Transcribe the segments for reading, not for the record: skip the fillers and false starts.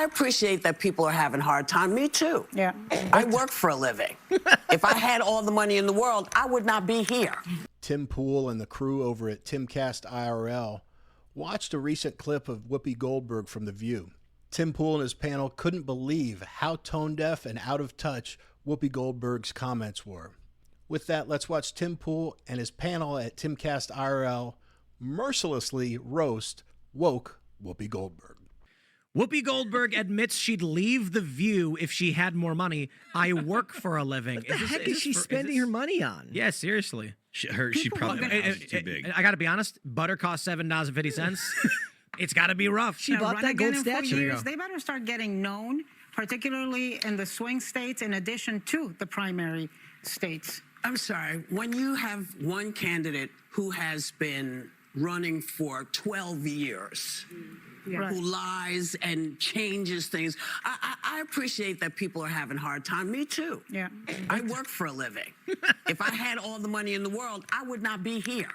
appreciate that people are having a hard time. Me too. Yeah. I work for a living. If I had all the money in the world, I would not be here. Tim Pool and the crew over at Timcast IRL watched a recent clip of Whoopi Goldberg from The View. Tim Pool and his panel couldn't believe how tone-deaf and out of touch Whoopi Goldberg's comments were. With that, let's watch Tim Pool and his panel at Timcast IRL mercilessly roast woke Whoopi Goldberg. Whoopi Goldberg admits she'd leave The View if she had more money. I work for a living. What the heck is she spending her money on? Yeah, seriously. She probably is too big. I got to be honest, butter costs $7.50. It's got to be rough. She bought that gold statue. They better start getting known, particularly in the swing states, in addition to the primary states. I'm sorry, when you have one candidate who has been running for 12 years, who lies and changes things, I appreciate that people are having a hard time. Me too. Yeah. I work for a living. If I had all the money in the world, I would not be here.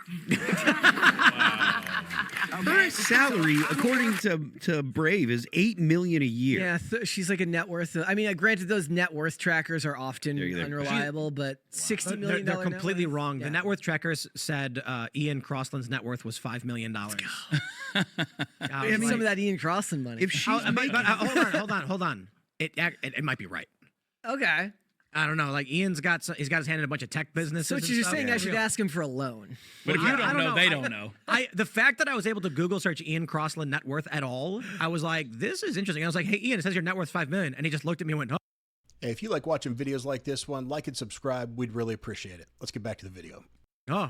Her salary, according to Brave, is $8 million a year. Yeah, she's like a net worth. I mean, granted, those net worth trackers are often unreliable, but $60 million. They're completely wrong. Yeah. The net worth trackers said Ian Crossland's net worth was $5 million. Some of that Ian Crossland money. If she's hold on. It might be right. Okay. I don't know. Like he's got his hand in a bunch of tech businesses. So what you're saying, I should ask him for a loan. But if you don't know, they don't know. The fact that I was able to Google search Ian Crossland net worth at all, I was like, this is interesting. I was like, hey, Ian, it says your net worth $5 million, and he just looked at me and went, oh. Hey, if you like watching videos like this one, like and subscribe. We'd really appreciate it. Let's get back to the video. Oh,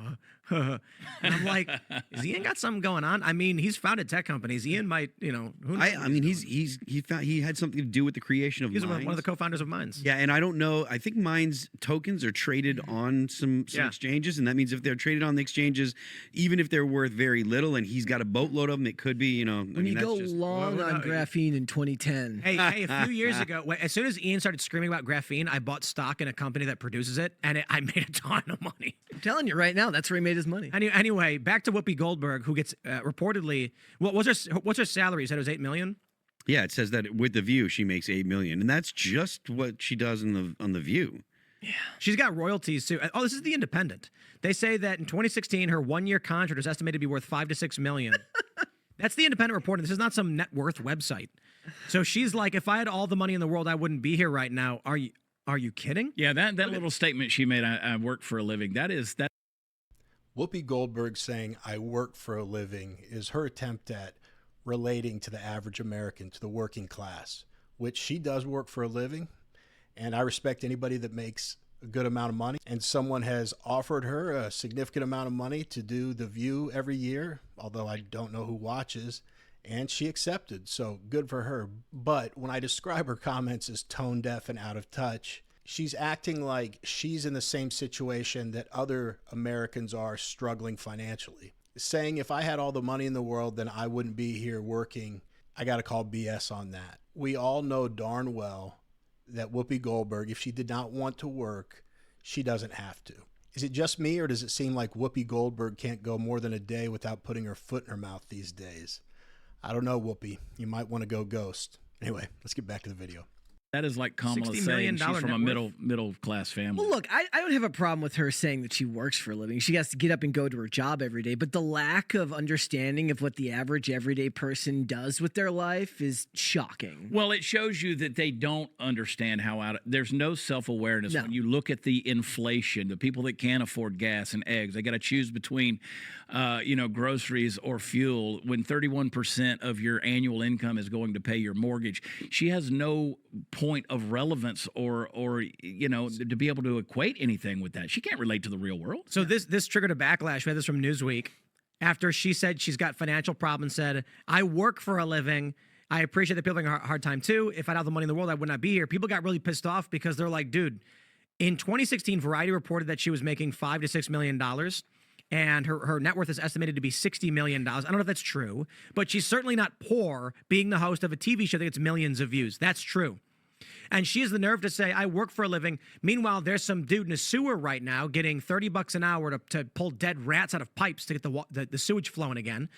and I'm like, is Ian got something going on? I mean, he's founded tech companies. Ian might, who knows? I mean, he had something to do with the creation of He's Minds. one of the co-founders of Minds. Yeah, and I don't know. I think Minds tokens are traded on some exchanges, and that means if they're traded on the exchanges, even if they're worth very little, and he's got a boatload of them, it could be, When you go long on graphene in 2010. Hey, a few years ago, as soon as Ian started screaming about graphene, I bought stock in a company that produces it, and I made a ton of money. I'm telling you right now, that's where he made his money. Anyway, back to Whoopi Goldberg, who gets reportedly, what's her salary? You said it was $8 million? Yeah, it says that with The View, she makes $8 million, and that's just what she does on The View. Yeah. She's got royalties too. Oh, this is The Independent. They say that in 2016, her one-year contract was estimated to be worth $5 to $6 million. That's The Independent reporting. This is not some net worth website. So she's like, if I had all the money in the world, I wouldn't be here right now. Are you kidding? Yeah, that little statement she made, I work for a living, that. Whoopi Goldberg saying, I work for a living, is her attempt at relating to the average American, to the working class, which she does work for a living. And I respect anybody that makes a good amount of money. And someone has offered her a significant amount of money to do The View every year, although I don't know who watches. And she accepted, so good for her. But when I describe her comments as tone deaf and out of touch, she's acting like she's in the same situation that other Americans are struggling financially. Saying if I had all the money in the world, then I wouldn't be here working. I got to call BS on that. We all know darn well that Whoopi Goldberg, if she did not want to work, she doesn't have to. Is it just me, or does it seem like Whoopi Goldberg can't go more than a day without putting her foot in her mouth these days? I don't know, Whoopi. You might want to go ghost. Anyway, let's get back to the video. That is like Kamala saying she's from a middle class family. Well, look, I don't have a problem with her saying that she works for a living. She has to get up and go to her job every day. But the lack of understanding of what the average everyday person does with their life is shocking. Well, it shows you that they don't understand how there's no self-awareness. When you look at the inflation, the people that can't afford gas and eggs, they got to choose between, groceries or fuel. When 31% of your annual income is going to pay your mortgage, she has no point of relevance or to be able to equate anything with that. She can't relate to the real world. So this triggered a backlash. We had this from Newsweek after she said she's got financial problems, said, I work for a living. I appreciate that people are having a hard time too. If I had all the money in the world, I would not be here. People got really pissed off because they're like, dude, in 2016, Variety reported that she was making $5 to $6 million. And her net worth is estimated to be $60 million. I don't know if that's true, but she's certainly not poor being the host of a TV show that gets millions of views. That's true. And she has the nerve to say, I work for a living. Meanwhile, there's some dude in a sewer right now getting $30 an hour to pull dead rats out of pipes to get the sewage flowing again.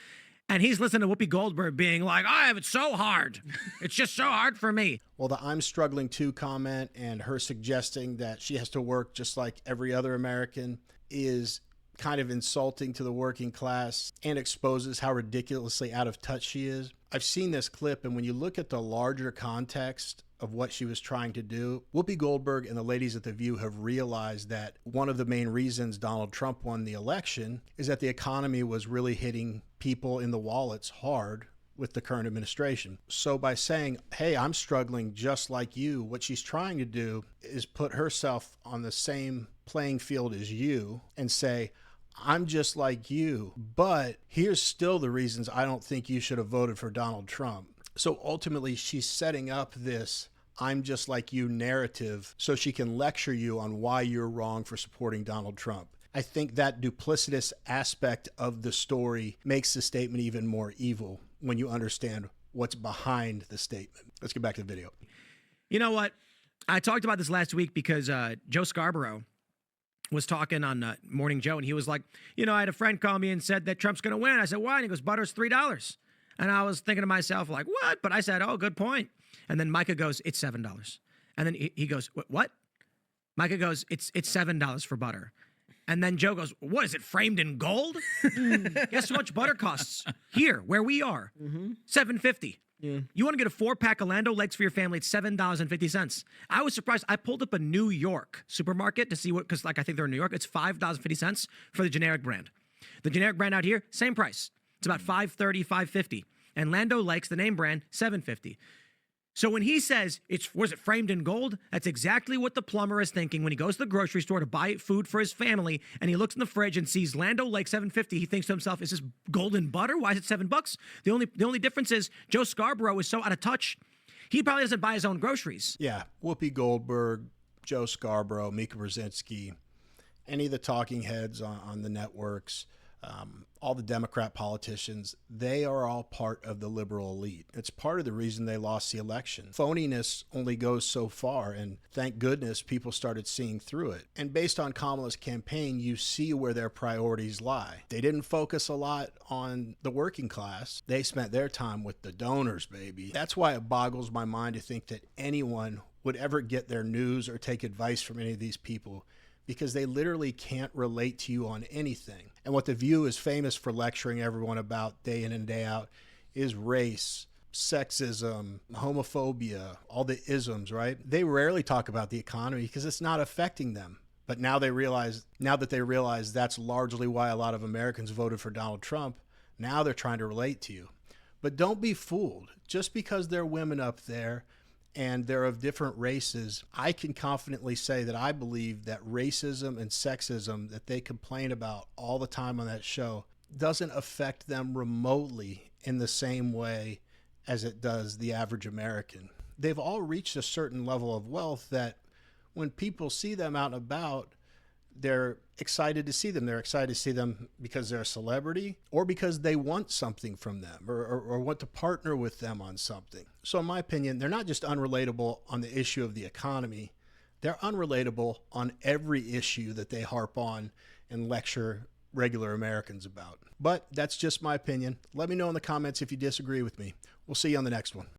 And he's listening to Whoopi Goldberg being like, I have it so hard. It's just so hard for me. Well, the I'm struggling too comment and her suggesting that she has to work just like every other American is kind of insulting to the working class and exposes how ridiculously out of touch she is. I've seen this clip, and when you look at the larger context of what she was trying to do, Whoopi Goldberg and the ladies at The View have realized that one of the main reasons Donald Trump won the election is that the economy was really hitting people in the wallets hard with the current administration. So by saying, hey, I'm struggling just like you, what she's trying to do is put herself on the same playing field as you and say, I'm just like you, but here's still the reasons I don't think you should have voted for Donald Trump. So ultimately, she's setting up this I'm just like you narrative so she can lecture you on why you're wrong for supporting Donald Trump. I think that duplicitous aspect of the story makes the statement even more evil when you understand what's behind the statement. Let's get back to the video. You know what? I talked about this last week because Joe Scarborough was talking on Morning Joe, and he was like, you know, I had a friend call me and said that Trump's going to win. I said, why? And he goes, butter's $3. And I was thinking to myself, like, what? But I said, oh, good point. And then Micah goes, it's $7. And then he goes, what? Micah goes, it's $7 for butter. And then Joe goes, what, is it framed in gold? Guess how much butter costs here, where we are? $7.50. Yeah. You want to get a 4-pack of Lando legs for your family, it's $7.50. I was surprised. I pulled up a New York supermarket to see what, because like I think they're in New York, it's $5.50 for the generic brand. The generic brand out here, same price. It's about $5.30, $5.50. And Lando Lakes, the name brand, $7.50. So when he says, was it framed in gold? That's exactly what the plumber is thinking when he goes to the grocery store to buy food for his family, and he looks in the fridge and sees Lando Lake $7.50. He thinks to himself, is this golden butter? Why is it $7? The only difference is Joe Scarborough is so out of touch, he probably doesn't buy his own groceries. Yeah, Whoopi Goldberg, Joe Scarborough, Mika Brzezinski, any of the talking heads on the networks, all the Democrat politicians, they are all part of the liberal elite. It's part of the reason they lost the election. Phoniness only goes so far, and thank goodness people started seeing through it. And based on Kamala's campaign, you see where their priorities lie. They didn't focus a lot on the working class. They spent their time with the donors, baby. That's why it boggles my mind to think that anyone would ever get their news or take advice from any of these people, because they literally can't relate to you on anything. And what The View is famous for lecturing everyone about day in and day out is race, sexism, homophobia, all the isms, right? They rarely talk about the economy because it's not affecting them. But now that they realize that's largely why a lot of Americans voted for Donald Trump, now they're trying to relate to you. But don't be fooled. Just because there are women up there and they're of different races, I can confidently say that I believe that racism and sexism that they complain about all the time on that show doesn't affect them remotely in the same way as it does the average American. They've all reached a certain level of wealth that when people see them out and about, they're excited to see them. They're excited to see them because they're a celebrity or because they want something from them or want to partner with them on something. So in my opinion, they're not just unrelatable on the issue of the economy. They're unrelatable on every issue that they harp on and lecture regular Americans about. But that's just my opinion. Let me know in the comments if you disagree with me. We'll see you on the next one.